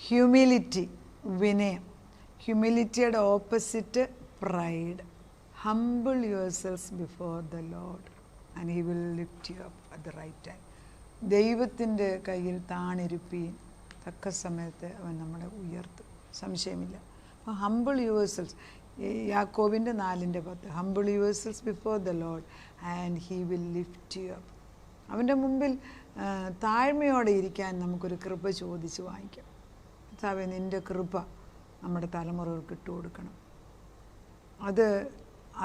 Humility, വിനയം. ഹ്യൂമിലിറ്റിയുടെ opposite pride. Humble your selves before the lord and he will lift you up at the right time. ദൈവത്തിൻ്റെ കയ്യിൽ താണിരുപ്പീൻ, തക്ക സമയത്ത് അവൻ നമ്മളെ ഉയർത്തും, സംശയമില്ല. അപ്പോൾ ഹംബിൾ യുവർ സെൽസ്, യാക്കോബിൻ്റെ 4:10, humble your selves before the lord and he will lift you up. അവൻ്റെ മുമ്പിൽ താഴ്മയോടെ ഇരിക്കാൻ നമുക്കൊരു കൃപ ചോദിച്ച് വാങ്ങിക്കാം. കർത്താവേ, നിൻ്റെ കൃപ നമ്മുടെ തലമുറകൾക്ക് ഇട്ടുകൊടുക്കണം. അത്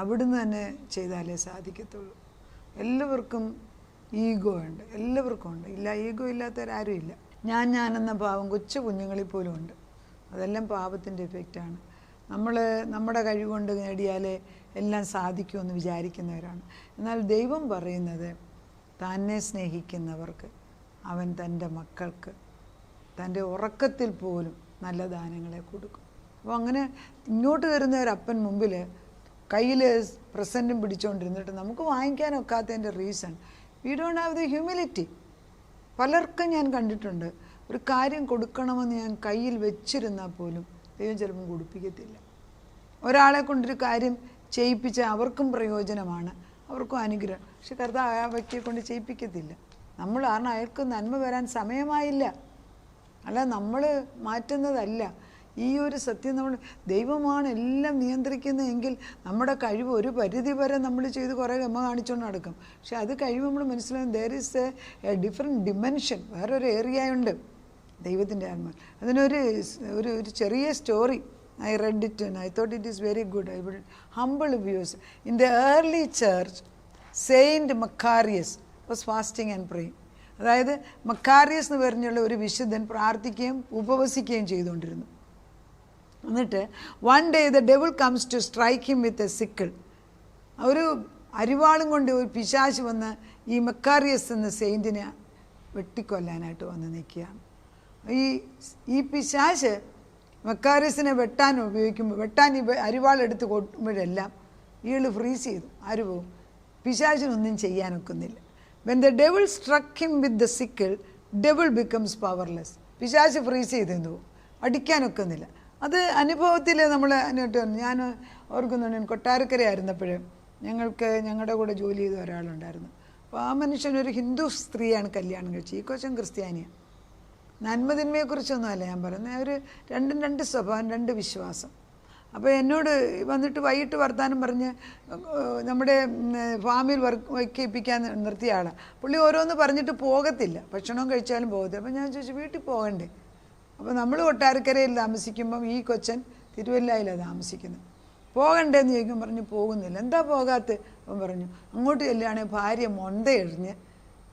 അവിടുന്ന് തന്നെ ചെയ്താലേ സാധിക്കത്തുള്ളൂ. എല്ലാവർക്കും ഈഗോ ഉണ്ട്, എല്ലാവർക്കും ഉണ്ട്. ഇല്ല, ഈഗോ ഇല്ലാത്തവരാരും ഇല്ല. ഞാനെന്ന പാവം കൊച്ചു കുഞ്ഞുങ്ങളിൽ പോലും ഉണ്ട്. അതെല്ലാം പാപത്തിൻ്റെ എഫക്റ്റാണ്. നമ്മൾ നമ്മുടെ കഴിവുകൊണ്ട് നേടിയാലേ എല്ലാം സാധിക്കുമെന്ന് വിചാരിക്കുന്നവരാണ്. എന്നാൽ ദൈവം പറയുന്നത്, തന്നെ സ്നേഹിക്കുന്നവർക്ക് അവൻ തൻ്റെ മക്കൾക്ക് തൻ്റെ ഉറക്കത്തിൽ പോലും നല്ല ദാനങ്ങളെ കൊടുക്കും. അപ്പോൾ അങ്ങനെ ഇങ്ങോട്ട് വരുന്ന ഒരപ്പൻ മുമ്പിൽ കയ്യിൽ പ്രസൻറ്റും പിടിച്ചുകൊണ്ടിരുന്നിട്ട് നമുക്ക് വാങ്ങിക്കാനൊക്കാത്തതിൻ്റെ reason we don't have the humility. പലർക്കും ഞാൻ കണ്ടിട്ടുണ്ട്, ഒരു കാര്യം കൊടുക്കണമെന്ന് ഞാൻ കയ്യിൽ വെച്ചിരുന്നാൽ പോലും ദൈവം ചിലപ്പം കൊടുപ്പിക്കത്തില്ല. ഒരാളെ കൊണ്ടൊരു കാര്യം ചെയ്യിപ്പിച്ചാൽ അവർക്കും പ്രയോജനമാണ്, അവർക്കും അനുഗ്രഹം. പക്ഷെ കർത്താവ് ആ വ്യക്തിയെ കൊണ്ട് ചെയ്യിപ്പിക്കത്തില്ല. നമ്മൾ കാരണം അയാൾക്ക് നന്മ വരാൻ സമയമായില്ല, അല്ല നമ്മൾ മാറ്റുന്നതല്ല. ഈ ഒരു സത്യം നമ്മൾ, ദൈവമാണ് എല്ലാം നിയന്ത്രിക്കുന്നതെങ്കിൽ നമ്മുടെ കഴിവ് ഒരു പരിധി വരെ നമ്മൾ ചെയ്ത് കുറേ ഗമ കാണിച്ചുകൊണ്ട് നടക്കും. പക്ഷെ അത് കഴിവ് നമ്മൾ മനസ്സിലാകും, there is A different dimension, വേറൊരു ഏരിയ ഉണ്ട് ദൈവത്തിൻ്റെ ആത്മ. അതിനൊരു ഒരു ചെറിയ story I read it and I thought it is very good. I will humble views. In the early church, Saint Macarius was fasting and praying. അതായത് മക്കാരിയസ് എന്ന് പറഞ്ഞുള്ള ഒരു വിശുദ്ധൻ പ്രാർത്ഥിക്കുകയും ഉപവസിക്കുകയും ചെയ്തുകൊണ്ടിരുന്നു. എന്നിട്ട് one day the devil comes to strike him with a sickle. ഒരു അരിവാളും കൊണ്ട് ഒരു പിശാച് വന്ന് ഈ മക്കാരിയസ് എന്ന സെയിൻറ്റിനെ വെട്ടിക്കൊല്ലാനായിട്ട് വന്ന് നിൽക്കുകയാണ്. ഈ പിശാച് മക്കാരിയസിനെ വെട്ടാൻ ഈ അരിവാളെടുത്ത് കൊട്ടുമ്പോഴെല്ലാം ഇയാൾ ഫ്രീസ് ചെയ്തു. ആര് പോകും? പിശാചിനൊന്നും ചെയ്യാനൊക്കുന്നില്ല. When the devil struck him with the sickle, devil becomes powerless. പിശാച് ഫ്രീസ് ചെയ്തെന്ന് പോകും, അടിക്കാനൊക്കുന്നില്ല. അത് അനുഭവത്തിൽ നമ്മൾ ഞാൻ ഓർക്കുന്നുണ്ട്, കൊട്ടാരക്കരയായിരുന്നപ്പോൾ ഞങ്ങളുടെ കൂടെ ജോലി ചെയ്ത ഒരാളുണ്ടായിരുന്നു. അപ്പോൾ ആ മനുഷ്യനൊരു ഹിന്ദു സ്ത്രീയാണ് കല്യാണം കഴിച്ചത്. ഈ കൊച്ചൻ ക്രിസ്ത്യാനിയാണ്. നന്മതിന്മയെക്കുറിച്ചൊന്നുമല്ല ഞാൻ പറയുന്നത്, ഒരു രണ്ട് സ്വഭാവം, രണ്ട് വിശ്വാസം. അപ്പോൾ എന്നോട് വന്നിട്ട് വൈകിട്ട് വർത്താനം പറഞ്ഞ് നമ്മുടെ ഫാമിൽ വയ്ക്കിപ്പിക്കാൻ നിർത്തിയ ആളാണ്. പുള്ളി ഓരോന്ന് പറഞ്ഞിട്ട് പോകത്തില്ല, ഭക്ഷണം കഴിച്ചാലും പോകത്തില്ല. അപ്പോൾ ഞാൻ ചോദിച്ചു, വീട്ടിൽ പോകണ്ടേ? അപ്പോൾ നമ്മൾ കൊട്ടാരക്കരയിൽ താമസിക്കുമ്പം ഈ കൊച്ചൻ തിരുവല്ലയിലാണ് താമസിക്കുന്നത്. പോകണ്ടേന്ന് ചോദിക്കും, പറഞ്ഞു പോകുന്നില്ല. എന്താ പോകാത്ത? അപ്പം പറഞ്ഞു, അങ്ങോട്ട് ചെല്ലുകയാണെങ്കിൽ ഭാര്യ മൊന്തയെറിഞ്ഞ്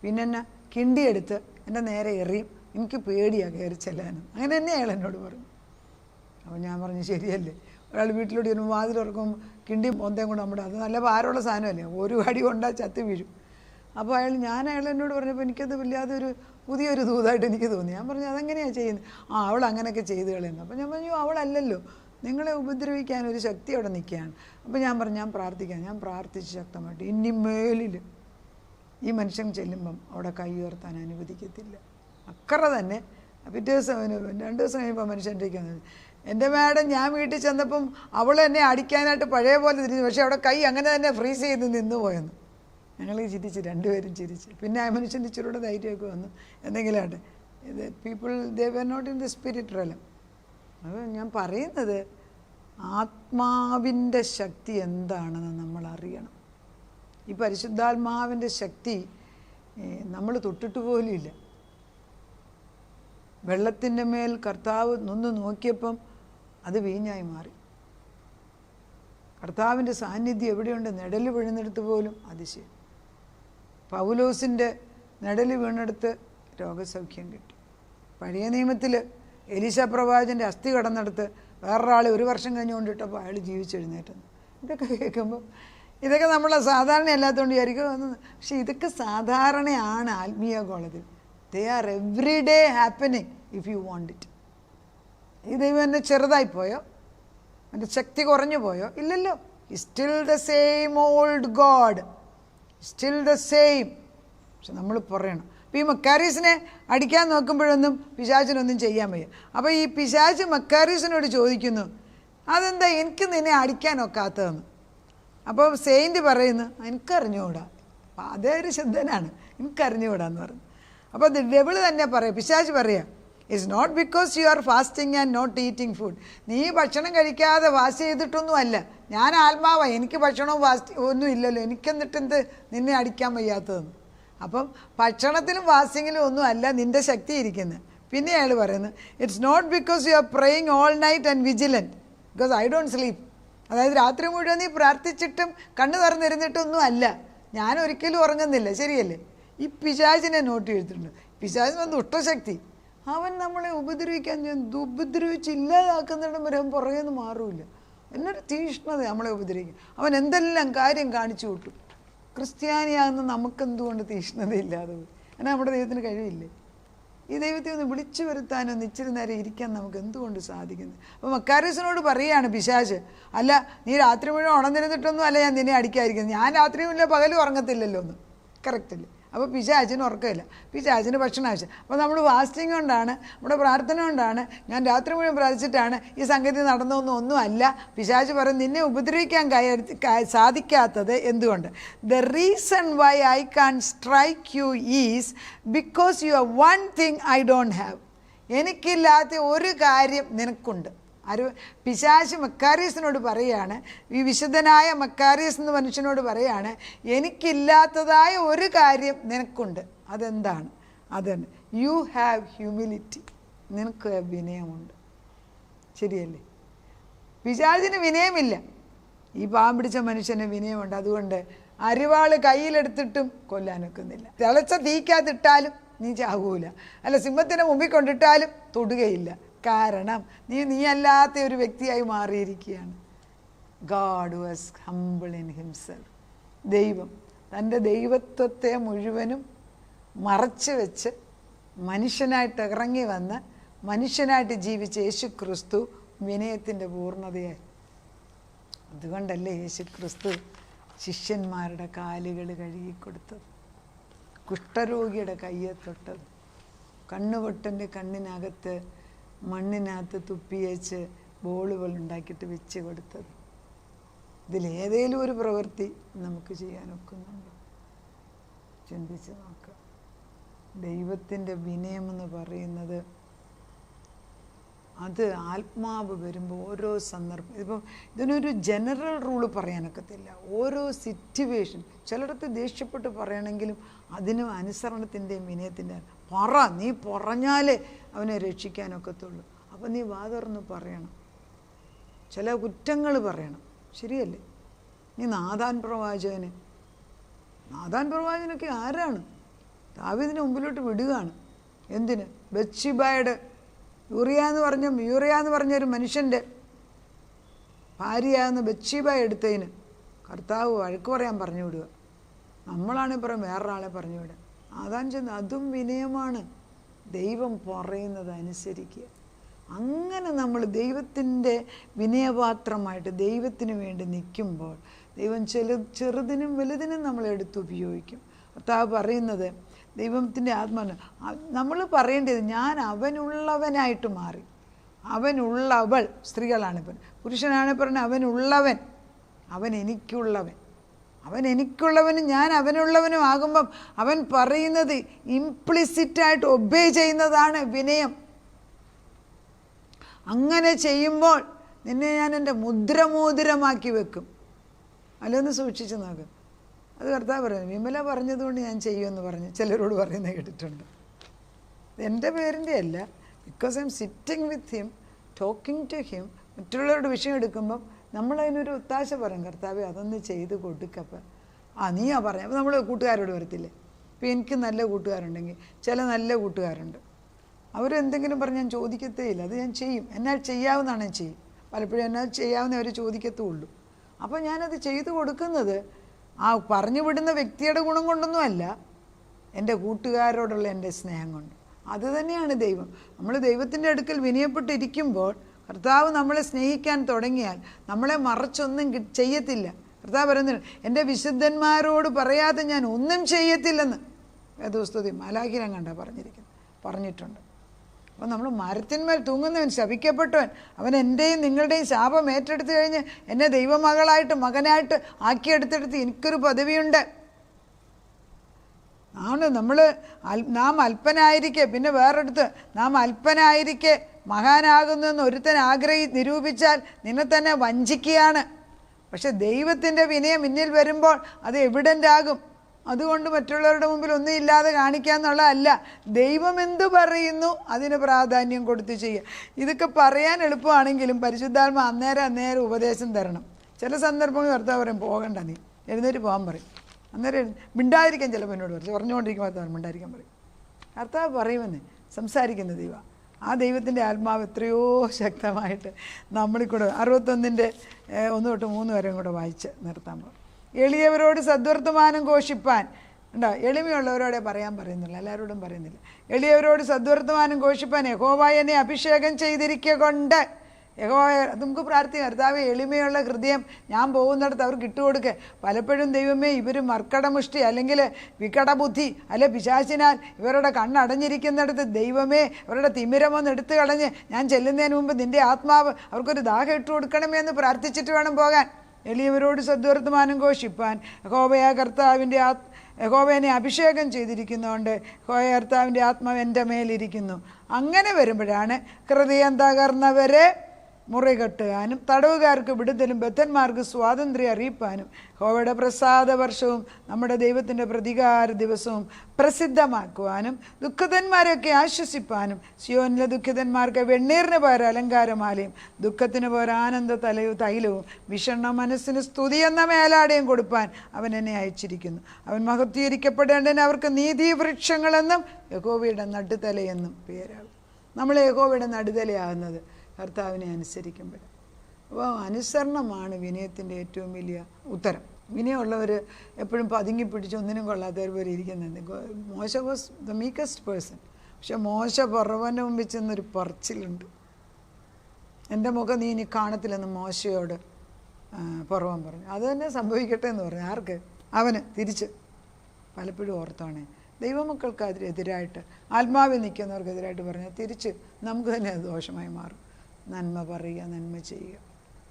പിന്നെ എന്നെ കിണ്ടിയെടുത്ത് എൻ്റെ നേരെ എറിയും, എനിക്ക് പേടിയാണ് കയറി ചെല്ലാനും. അങ്ങനെ തന്നെ അയാൾ എന്നോട് പറഞ്ഞു. അപ്പോൾ ഞാൻ പറഞ്ഞു, ശരിയല്ലേ, ഒരാൾ വീട്ടിലോട്ട് വരുമ്പോൾ വാതിൽ തുറക്കും കിണ്ടിയും പൊന്തയും കൂടെ നമ്മുടെ, അത് നല്ല ഭാരമുള്ള സാധനമല്ലേ, ഒരു അടി കൊണ്ടാൽ ചത്ത് വീഴും. അപ്പോൾ അയാൾ എന്നോട് പറഞ്ഞപ്പോൾ എനിക്കത് വല്ലാതൊരു പുതിയൊരു ദൂതായിട്ട് എനിക്ക് തോന്നി. ഞാൻ പറഞ്ഞു, അതെങ്ങനെയാണ് ചെയ്യുന്നത്? അവൾ അങ്ങനെയൊക്കെ ചെയ്ത് കളയുന്നു. അപ്പോൾ ഞാൻ പറഞ്ഞു, അവളല്ലല്ലോ, നിങ്ങളെ ഉപദ്രവിക്കാൻ ഒരു ശക്തി അവിടെ നിൽക്കുകയാണ്. അപ്പോൾ ഞാൻ പറഞ്ഞു, ഞാൻ പ്രാർത്ഥിക്കാം. ഞാൻ പ്രാർത്ഥിച്ച് ശക്തമായിട്ട് ഇനി മേലിൽ ഈ മനുഷ്യൻ ചെല്ലുമ്പം അവിടെ കൈ ഉയർത്താൻ അനുവദിക്കത്തില്ല. അക്കറ തന്നെ. പിറ്റേ ദിവസം 2 ദിവസം കഴിയുമ്പോൾ മനുഷ്യൻ്റെ എൻ്റെ മാഡം, ഞാൻ വീട്ടിൽ ചെന്നപ്പം അവൾ എന്നെ അടിക്കാനായിട്ട് പഴയ പോലെ തിരിഞ്ഞു, പക്ഷേ അവിടെ കൈ അങ്ങനെ തന്നെ ഫ്രീസ് ചെയ്ത് നിന്ന് പോയെന്ന്. ഞങ്ങൾ ചിരിച്ച്, രണ്ടുപേരും ചിരിച്ച്. പിന്നെ ആ മനുഷ്യൻ്റെ ഇച്ചിരൂടെ ധൈര്യമൊക്കെ വന്നു, എന്തെങ്കിലും ആട്ടെ. ഇത് people they were not in the spirit realm. അത് ഞാൻ പറയുന്നത്, ആത്മാവിൻ്റെ ശക്തി എന്താണെന്ന് നമ്മൾ അറിയണം. ഈ പരിശുദ്ധാത്മാവിൻ്റെ ശക്തി നമ്മൾ തൊട്ടിട്ട് പോലും ഇല്ല. വെള്ളത്തിൻ്റെ മേൽ കർത്താവ് നിന്ന് നോക്കിയപ്പം അത് വീഞ്ഞായി മാറി. കർത്താവിൻ്റെ സാന്നിധ്യം എവിടെയുണ്ട്? നിഴൽ വീഴുന്നിടത്ത് പോലും അതിശയം. പൗലോസിൻ്റെ നിഴൽ വീണെടുത്ത് രോഗസൗഖ്യം കിട്ടി. പഴയ നിയമത്തിൽ എലീശ പ്രവാചകൻ്റെ അസ്ഥി കടന്നെടുത്ത് വേറൊരാൾ 1 വർഷം കഴിഞ്ഞ് കൊണ്ടിട്ടപ്പോൾ അയാൾ ജീവിച്ചെഴുന്നേറ്റെന്ന്. ഇതൊക്കെ കേൾക്കുമ്പോൾ ഇതൊക്കെ നമ്മൾ സാധാരണ അല്ലാത്തതുകൊണ്ട് വിചാരിക്കും, പക്ഷെ ഇതൊക്കെ സാധാരണയാണ് ആത്മീയ കോളത്തിൽ. They are every day happening if you want it. ഈ ദൈവം എന്നെ ചെറുതായിപ്പോയോ? എൻ്റെ ശക്തി കുറഞ്ഞു പോയോ? ഇല്ലല്ലോ. Still the same old God, still the same. പക്ഷെ നമ്മൾ പറയണം, അപ്പോൾ ഈ മക്കാരീസിനെ അടിക്കാൻ നോക്കുമ്പോഴൊന്നും പിശാചിനൊന്നും ചെയ്യാൻ വയ്യ. അപ്പോൾ ഈ പിശാച് മക്കാരീസിനോട് ചോദിക്കുന്നു, അതെന്താ എനിക്ക് നിന്നെ അടിക്കാനൊക്കാത്തതെന്ന്. അപ്പോൾ സെയിൻറ്റ് പറയുന്നു, എനിക്കറിഞ്ഞുകൂടാ. അതേ ഒരു ശുദ്ധനാണ്, എനിക്കറിഞ്ഞുകൂടാന്ന് പറഞ്ഞു. അപ്പോൾ ഡെവിള് തന്നെ പറയാം, പിശാച് പറയാം, it's not because you are fasting and not eating food. നീ ഭക്ഷണം കഴിക്കാതെ വാസ്റ്റ് ചെയ്തിട്ടൊന്നും അല്ല, ഞാൻ ആത്മാവാണ്, എനിക്ക് ഭക്ഷണവും ഒന്നും ഇല്ലല്ലോ, എനിക്കെന്നിട്ടെന്ത് നിന്നെ അടിക്കാൻ വയ്യാത്തതെന്ന്. അപ്പം ഭക്ഷണത്തിലും ഫാസ്റ്റിങ്ങിലും ഒന്നും അല്ല നിൻ്റെ ശക്തി ഇരിക്കുന്നത്. പിന്നെ അയാൾ പറയുന്നത്, it's not because you are praying all night and vigilant because I don't sleep. അതായത് രാത്രി മുഴുവൻ നീ പ്രാർത്ഥിച്ചിട്ടും കണ്ണ് തുറന്നിരുന്നിട്ടൊന്നും അല്ല, ഞാൻ ഒരിക്കലും ഉറങ്ങുന്നില്ല, ശരിയല്ലേ? ഈ പിശാചിനെ നോട്ട് ചെയ്തിട്ടുണ്ട്. പിശാചിന് ദുഷ്ടശക്തി, അവൻ നമ്മളെ ഉപദ്രവിക്കാൻ ഉപദ്രവിച്ചില്ലാതാക്കുന്നിടം വരെ അവൻ പുറകെ നിന്ന് മാറില്ല. എന്നൊരു തീഷ്ണത നമ്മളെ ഉപദ്രവിക്കും. അവൻ എന്തെല്ലാം കാര്യം കാണിച്ചു കൂട്ടും. ക്രിസ്ത്യാനിയാകുന്ന നമുക്കെന്തുകൊണ്ട് തീഷ്ണതയില്ലാതെ പോയി? എന്നാൽ നമ്മുടെ ദൈവത്തിന് കഴിവില്ലേ? ഈ ദൈവത്തെ ഒന്ന് വിളിച്ചു വരുത്താനോ ഇച്ചിരി നേരം ഇരിക്കാൻ നമുക്ക് എന്തുകൊണ്ട് സാധിക്കുന്നത്? അപ്പോൾ മക്കാരീസിനോട് പറയുകയാണ് പിശാച്, അല്ല നീ രാത്രി മുഴുവൻ ഉണർന്നിരുന്നിട്ടൊന്നും അല്ല ഞാൻ നിന്നെ അടിക്കാതിരിക്കുന്നത്, ഞാൻ രാത്രിയുമില്ല പകലും ഉറങ്ങത്തില്ലല്ലോ ഒന്ന്. കറക്റ്റല്ലേ? അപ്പോൾ പിശാചിന് ഉറക്കമില്ല, പിശാചിന് ഭക്ഷണം ആവശ്യം. അപ്പോൾ നമ്മൾ ഫാസ്റ്റിംഗ് കൊണ്ടാണ്, നമ്മുടെ പ്രാർത്ഥന കൊണ്ടാണ്, ഞാൻ രാത്രി മുഴുവൻ പ്രാർത്ഥിച്ചിട്ടാണ് ഈ സംഗതി നടന്നതൊന്നും അല്ല. പിശാച് പറയും, നിന്നെ ഉപദ്രവിക്കാൻ സാധിക്കാത്തത് എന്തുകൊണ്ട്? The reason why I can strike you is because you are one thing I don't have. എനിക്കില്ലാത്ത ഒരു കാര്യം നിനക്കുണ്ട്. പിശാച് മക്കാരീസിനോട് പറയുകയാണ്, ഈ വിശുദ്ധനായ മക്കാരീസ് എന്ന മനുഷ്യനോട് പറയുകയാണ്, എനിക്കില്ലാത്തതായ ഒരു കാര്യം നിനക്കുണ്ട്. അതെന്താണ്? അതാണ് യു ഹാവ് ഹ്യൂമിലിറ്റി. നിനക്ക് വിനയമുണ്ട്. ശരിയല്ലേ? പിശാചിന് വിനയമില്ല, ഈ പാവം പിടിച്ച മനുഷ്യന് വിനയമുണ്ട്. അതുകൊണ്ട് അരിവാള് കയ്യിലെടുത്തിട്ടും കൊല്ലാൻ വെക്കുന്നില്ല. തിളച്ച തീക്കകത്തിട്ടാലും നീ ചാകൂല, അല്ല സിംഹത്തിൻ്റെ മുമ്പിൽ കൊണ്ടിട്ടാലും തൊടുകയില്ല. കാരണം നീ അല്ലാത്ത ഒരു വ്യക്തിയായി മാറിയിരിക്കുകയാണ്. God was humble in himself. ദൈവം തൻ്റെ ദൈവത്വത്തെ മുഴുവനും മറച്ചു വെച്ച് മനുഷ്യനായിട്ട് ഇറങ്ങി വന്ന് മനുഷ്യനായിട്ട് ജീവിച്ച യേശു ക്രിസ്തു വിനയത്തിൻ്റെ പൂർണ്ണതയായി. അതുകൊണ്ടല്ലേ യേശു ക്രിസ്തു ശിഷ്യന്മാരുടെ കാലുകൾ കഴുകിക്കൊടുത്തത്, കുഷ്ഠരോഗിയുടെ കയ്യെ തൊട്ടത്, കണ്ണുപൊട്ടൻ്റെ കണ്ണിനകത്ത് മണ്ണിനകത്ത് തുപ്പിയേച്ച് ബോളുകൾ ഉണ്ടാക്കിയിട്ട് വെച്ച് കൊടുത്തത്. ഇതിലേതേലും ഒരു പ്രവൃത്തി നമുക്ക് ചെയ്യാനൊക്കുന്നുണ്ടോ? ചിന്തിച്ച് നോക്കുക. ദൈവത്തിൻ്റെ വിനയമെന്ന് പറയുന്നത് അത് ആത്മാവ് വരുമ്പോൾ ഓരോ സന്ദർഭം, ഇപ്പം ഇതിനൊരു ജനറൽ റൂള് പറയാനൊക്കത്തില്ല. ഓരോ സിറ്റുവേഷൻ, ചിലയിടത്ത് ദേഷ്യപ്പെട്ട് പറയണമെങ്കിലും അതിന് അനുസരണത്തിൻ്റെയും വിനയത്തിൻ്റെ നീ പറഞ്ഞാലേ അവനെ രക്ഷിക്കാനൊക്കത്തുള്ളൂ. അപ്പം നീ വാതുറന്ന് പറയണം, ചില കുറ്റങ്ങൾ പറയണം, ശരിയല്ലേ? നീ നാഥാൻ പ്രവാചകനൊക്കെ ആരാണ്? ദാവീദിനെ മുമ്പിലോട്ട് വിടുകയാണ്. എന്തിന്? ബത്ശിബയുടെ യൂറിയ എന്ന് പറഞ്ഞൊരു മനുഷ്യൻ്റെ ഭാര്യയാകുന്ന ബത്ശിബ എടുത്തതിന് കർത്താവ് വഴക്ക് പറയാൻ പറഞ്ഞു വിടുക. നമ്മളാണെങ്കിൽ പറയും വേറൊരാളെ പറഞ്ഞു വിടുക. അതാൻ ചെന്ന് അതും വിനയമാണ്. ദൈവം പറയുന്നത് അനുസരിക്കുക. അങ്ങനെ നമ്മൾ ദൈവത്തിൻ്റെ വിനയപാത്രമായിട്ട് ദൈവത്തിന് വേണ്ടി നിൽക്കുമ്പോൾ ദൈവം ചെറുതിനും വലുതിനും നമ്മളെടുത്തുപയോഗിക്കും. കർത്താവ് പറയുന്നത് ദൈവത്തിൻ്റെ ആത്മാവ് നമ്മൾ പറയേണ്ടത് ഞാൻ അവനുള്ളവനായിട്ട് മാറി. അവനുള്ളവൾ സ്ത്രീകളാണ് ഇപ്പം, പുരുഷനാണ് പറഞ്ഞത് അവനുള്ളവൻ, അവൻ എനിക്കുള്ളവനും ഞാൻ അവനുള്ളവനും ആകുമ്പം അവൻ പറയുന്നത് ഇംപ്ലിസിറ്റായിട്ട് ഒബേ ചെയ്യുന്നതാണ് വിനയം. അങ്ങനെ ചെയ്യുമ്പോൾ നിന്നെ ഞാൻ എൻ്റെ മുദ്രമോതിരമാക്കി വെക്കും. അല്ലൊന്ന് സൂക്ഷിച്ച് നോക്ക്. അത് കർത്താവ് പറയുന്നത്, വിമല പറഞ്ഞതുകൊണ്ട് ഞാൻ ചെയ്യുമെന്ന് പറഞ്ഞ് ചിലരോട് പറയുന്നത് കേട്ടിട്ടുണ്ട്. എൻ്റെ പേരിൻ്റെ അല്ല, because I am sitting with him, talking to him. മറ്റുള്ളവരുടെ വിഷയം എടുക്കുമ്പം നമ്മളതിനൊരു ഒത്താശ പറയും, കർത്താവെ അതൊന്ന് ചെയ്ത് കൊടുക്കപ്പം. നീയാ പറഞ്ഞത്. അപ്പോൾ നമ്മൾ കൂട്ടുകാരോട് വരത്തില്ലേ? ഇപ്പോൾ എനിക്ക് നല്ല കൂട്ടുകാരുണ്ടെങ്കിൽ ചില നല്ല കൂട്ടുകാരുണ്ട്, അവരെന്തെങ്കിലും പറഞ്ഞ് ഞാൻ ചോദിക്കത്തേ ഇല്ല, അത് ഞാൻ ചെയ്യും. എന്നാൽ ചെയ്യാവുന്നതാണ് ഞാൻ ചെയ്യും. പലപ്പോഴും എന്നാൽ ചെയ്യാവുന്ന അവർ ചോദിക്കത്തുള്ളൂ. അപ്പോൾ ഞാനത് ചെയ്തു കൊടുക്കുന്നത് ആ പറഞ്ഞു വിടുന്ന വ്യക്തിയുടെ ഗുണം കൊണ്ടൊന്നുമല്ല, എൻ്റെ കൂട്ടുകാരോടുള്ള എൻ്റെ സ്നേഹം കൊണ്ട്. അത് തന്നെയാണ് ദൈവം. നമ്മൾ ദൈവത്തിൻ്റെ അടുക്കൽ വിനയപ്പെട്ടിരിക്കുമ്പോൾ കർത്താവ് നമ്മളെ സ്നേഹിക്കാൻ തുടങ്ങിയാൽ നമ്മളെ മറച്ചൊന്നും ചെയ്യത്തില്ല. കർത്താവ് പറയുന്നത്, എൻ്റെ വിശുദ്ധന്മാരോട് പറയാതെ ഞാൻ ഒന്നും ചെയ്യത്തില്ലെന്ന്. വേദപുസ്തകത്തിൽ മാലാഖിരം കണ്ട പറഞ്ഞിട്ടുണ്ട്. അപ്പോൾ നമ്മൾ മരത്തിന്മേൽ തൂങ്ങുന്നവൻ ശപിക്കപ്പെട്ടവൻ, അവൻ എൻ്റെയും നിങ്ങളുടെയും ശാപം ഏറ്റെടുത്ത് കഴിഞ്ഞ് എന്നെ ദൈവമകളായിട്ട് മകനായിട്ട് ആക്കിയെടുത്തെടുത്ത് എനിക്കൊരു പദവിയുണ്ട്. നാം അല്പനായിരിക്കെ, പിന്നെ വേറെടുത്ത് നാം അല്പനായിരിക്കെ മഹാനാകുന്നെന്ന് ഒരുത്തൻ നിരൂപിച്ചാൽ നിന്നെ തന്നെ വഞ്ചിക്കുകയാണ്. പക്ഷെ ദൈവത്തിൻ്റെ വിനയം മുന്നിൽ വരുമ്പോൾ അത് എവിഡൻ്റ് ആകും. അതുകൊണ്ട് മറ്റുള്ളവരുടെ മുമ്പിൽ ഒന്നും ഇല്ലാതെ കാണിക്കുക എന്നുള്ളതല്ല, ദൈവം എന്തു പറയുന്നു അതിന് പ്രാധാന്യം കൊടുത്ത് ചെയ്യുക. ഇതൊക്കെ പറയാൻ എളുപ്പമാണെങ്കിലും പരിശുദ്ധാത്മ അന്നേരം ഉപദേശം തരണം. ചില സന്ദർഭങ്ങളിൽ ഭർത്താവ് പറയും പോകണ്ട, നീ എഴുന്നേറ്റ് പോകാൻ പറയും. അന്നേരം മിണ്ടാതിരിക്കാൻ ചിലപ്പോൾ എന്നോട് പറഞ്ഞുകൊണ്ടിരിക്കുമ്പോൾ മിണ്ടാതിരിക്കാൻ പറയും. ഭർത്താവ് പറയുമെന്ന് സംസാരിക്കുന്ന ദൈവം. ആ ദൈവത്തിൻ്റെ ആത്മാവ് എത്രയോ ശക്തമായിട്ട് നമ്മളിൽ കൂടെ 61 1 തൊട്ട് 3 വരെയും കൂടെ വായിച്ച് നിർത്താൻ പോകും. എളിയവരോട് സദ്വർത്തമാനം ഘോഷിപ്പാൻ ഉണ്ടോ? എളിമയുള്ളവരോടെ പറയാൻ പറയുന്നില്ല, എല്ലാവരോടും പറയുന്നില്ല. എളിയവരോട് സദ്വർത്തമാനം ഘോഷിപ്പാൻ യഹോവ എന്നെ അഭിഷേകം ചെയ്തിരിക്കൊണ്ട്, യഹോവ നമുക്ക് പ്രാർത്ഥിക്കാം, കർത്താവേ എളിമയുള്ള ഹൃദയം ഞാൻ പോകുന്നിടത്ത് അവർക്ക് ഇട്ടുകൊടുക്കുക. പലപ്പോഴും ദൈവമേ ഇവർ മർക്കടമുഷ്ടി അല്ലെങ്കിൽ വികടബുദ്ധി അല്ലെ പിശാചിനാൽ ഇവരുടെ കണ്ണടഞ്ഞിരിക്കുന്നിടത്ത് ദൈവമേ ഇവരുടെ തിമിരമൊന്ന് എടുത്തു കളഞ്ഞ് ഞാൻ ചെല്ലുന്നതിന് മുമ്പ് നിൻ്റെ ആത്മാവ് അവർക്കൊരു ദാഹം ഇട്ട് കൊടുക്കണമേ എന്ന് പ്രാർത്ഥിച്ചിട്ട് വേണം പോകാൻ. എളിയവരോട് സദ്വർത്തമാനം ഘോഷിപ്പാൻ യഹോവയെ അഭിഷേകം ചെയ്തിരിക്കുന്നതുകൊണ്ട് കർത്താവിൻ്റെ ആത്മാവ് എൻ്റെ മേലിരിക്കുന്നു. അങ്ങനെ വരുമ്പോഴാണ് ഹൃദയം തകർന്നവരെ മുറികെട്ടുവാനും തടവുകാർക്ക് വിടുതലും ബദ്ധന്മാർക്ക് സ്വാതന്ത്ര്യം അറിയിപ്പാനും യഹോവയുടെ പ്രസാദ വർഷവും നമ്മുടെ ദൈവത്തിൻ്റെ പ്രതികാര ദിവസവും പ്രസിദ്ധമാക്കുവാനും ദുഃഖിതന്മാരെയൊക്കെ ആശ്വസിപ്പാനും സിയോനിലെ ദുഃഖിതന്മാർക്ക് വെണ്ണീറിന് പകരം അലങ്കാരമാലയും ദുഃഖത്തിന് പകരം ആനന്ദ തൈലവും വിഷണ്ണ മനസ്സിന് സ്തുതി എന്ന മേലാടയും കൊടുപ്പാൻ അവൻ എന്നെ അയച്ചിരിക്കുന്നു. അവൻ മഹത്വീകരിക്കപ്പെടേണ്ടതിന് അവർക്ക് നീതിവൃക്ഷങ്ങളെന്നും യഹോവയുടെ നടുതലയെന്നും പേരാകും. നമ്മൾ യഹോവയുടെ നടുതലയാകുന്നത് കർത്താവിനെ അനുസരിക്കുമ്പോൾ. അപ്പോൾ അനുസരണമാണ് വിനയത്തിൻ്റെ ഏറ്റവും വലിയ ഉത്തരം. വിനയമുള്ളവർ എപ്പോഴും പതുങ്ങി പിടിച്ച് ഒന്നിനും കൊള്ളാത്തവർ പോലെ ഇരിക്കുന്നുണ്ട്. മോശ വാസ് ദ മീക്കസ്റ്റ് പേഴ്സൺ. പക്ഷെ മോശ പറവൻ്റെ മുമ്പിൽ ചെന്നൊരു പറച്ചിലുണ്ട്. എൻ്റെ മുഖം നീ ഇനി കാണത്തില്ലെന്ന് മോശയോട് പറവൻ പറഞ്ഞു. അത് തന്നെ സംഭവിക്കട്ടെ എന്ന് പറഞ്ഞു. ആർക്ക്? അവന് തിരിച്ച്. പലപ്പോഴും ഓർത്തോണേ, ദൈവമക്കൾക്ക് അതിനെതിരായിട്ട് ആത്മാവിൽ നിൽക്കുന്നവർക്കെതിരായിട്ട് പറഞ്ഞാൽ തിരിച്ച് നമുക്ക് തന്നെ അത് ദോഷമായി മാറും. നന്മ പറയുക, നന്മ ചെയ്യുക,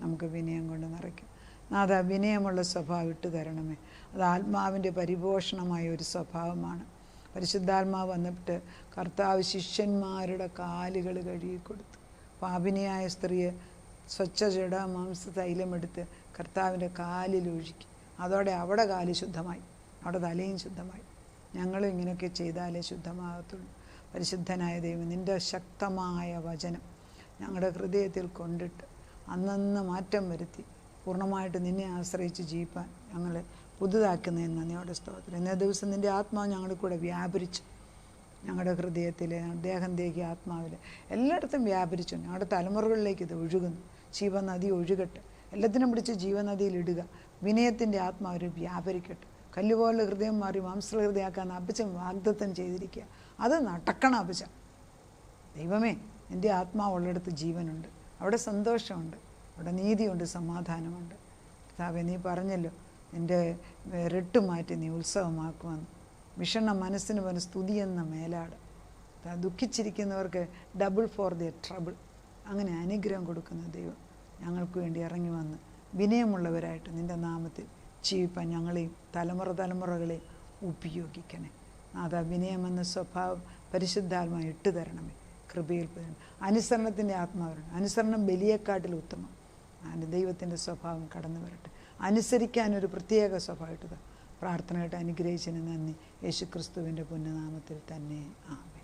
നമുക്ക് വിനയം കൊണ്ട് നിറയ്ക്കും. നാഥ, വിനയമുള്ള സ്വഭാവം ഇട്ട് തരണമേ. അത് ആത്മാവിൻ്റെ പരിപോഷണമായ ഒരു സ്വഭാവമാണ്. പരിശുദ്ധാത്മാവ് വന്നിട്ട് കർത്താവ് ശിഷ്യന്മാരുടെ കാലുകൾ കഴുകിക്കൊടുത്തു. പാപിനിയായ സ്ത്രീയെ സ്വച്ഛ ജഡ മാംസ തൈലമെടുത്ത് കർത്താവിൻ്റെ കാലിൽ ഒഴുക്കി. അതോടെ അവിടെ കാല് ശുദ്ധമായി, അവിടെ തലയും ശുദ്ധമായി. ഞങ്ങളും ഇങ്ങനെയൊക്കെ ചെയ്താലേ ശുദ്ധമാകത്തുള്ളൂ. പരിശുദ്ധനായ ദൈവം, നിൻ്റെ ശക്തമായ വചനം ഞങ്ങളുടെ ഹൃദയത്തിൽ കൊണ്ടിട്ട് അന്നന്ന് മാറ്റം വരുത്തി പൂർണ്ണമായിട്ട് നിന്നെ ആശ്രയിച്ച് ജീവിപ്പാൻ ഞങ്ങളെ പുതുതാക്കുന്നതിന് നന്ദിയോടെ സ്തോത്രം. ഇന്നേ ദിവസം നിൻ്റെ ആത്മാവ് ഞങ്ങളുടെ കൂടെ വ്യാപരിച്ചു. ഞങ്ങളുടെ ഹൃദയത്തിൽ, ദേഹത്തേക്ക്, ആത്മാവിൽ എല്ലായിടത്തും വ്യാപരിച്ചു. ഞങ്ങളുടെ തലമുറകളിലേക്ക് ഇത് ഒഴുകുന്നു. ജീവനദി ഒഴുകട്ടെ. എല്ലാത്തിനും പിടിച്ച് ജീവനദിയിൽ ഇടുക. വിനയത്തിൻ്റെ ആത്മാവ് വ്യാപരിക്കട്ടെ. കല്ലുപോലെ ഹൃദയം മാറി മാംസഹൃദയമാക്കാൻ അപ്പച്ചൻ വാഗ്ദത്തം ചെയ്തിരിക്കുക. അത് നടക്കണം അപ്പച്ച. ദൈവമേ, എൻ്റെ ആത്മാവുള്ളിടത്ത് ജീവനുണ്ട്, അവിടെ സന്തോഷമുണ്ട്, അവിടെ നീതിയുണ്ട്, സമാധാനമുണ്ട്. കർത്താവേ, നീ പറഞ്ഞല്ലോ എൻ്റെ രട്ട് മാറ്റി നീ ഉത്സവമാക്കുമെന്ന്. വിഷണ്ണ മനസ്സിന് പോലെ സ്തുതി എന്ന മേലാട്. ദുഃഖിച്ചിരിക്കുന്നവർക്ക് ഡബിൾ ഫോർ ദിയർ ട്രബിൾ. അങ്ങനെ അനുഗ്രഹം കൊടുക്കുന്ന ദൈവം ഞങ്ങൾക്ക് വേണ്ടി ഇറങ്ങി വന്ന് വിനയമുള്ളവരായിട്ട് നിൻ്റെ നാമത്തിൽ ജീവിപ്പാൻ ഞങ്ങളെയും തലമുറകളെയും ഉപയോഗിക്കണേ. നാഥാ, വിനയമെന്ന സ്വഭാവം പരിശുദ്ധാത്മാവ് ഇട്ട് തരണമേ. കൃപയിൽ അനുസരണത്തിൻ്റെ ആത്മാവരണം. അനുസരണം ബലിയെക്കാട്ടിൽ ഉത്തമം. ദൈവത്തിൻ്റെ സ്വഭാവം കടന്നു വരട്ടെ. അനുസരിക്കാനൊരു പ്രത്യേക സ്വഭാവം ഇട്ടത് പ്രാർത്ഥനയായിട്ട് അനുഗ്രഹിച്ചതിന് നന്ദി. യേശുക്രിസ്തുവിൻ്റെ പുണ്യനാമത്തിൽ തന്നെ ആമേൻ.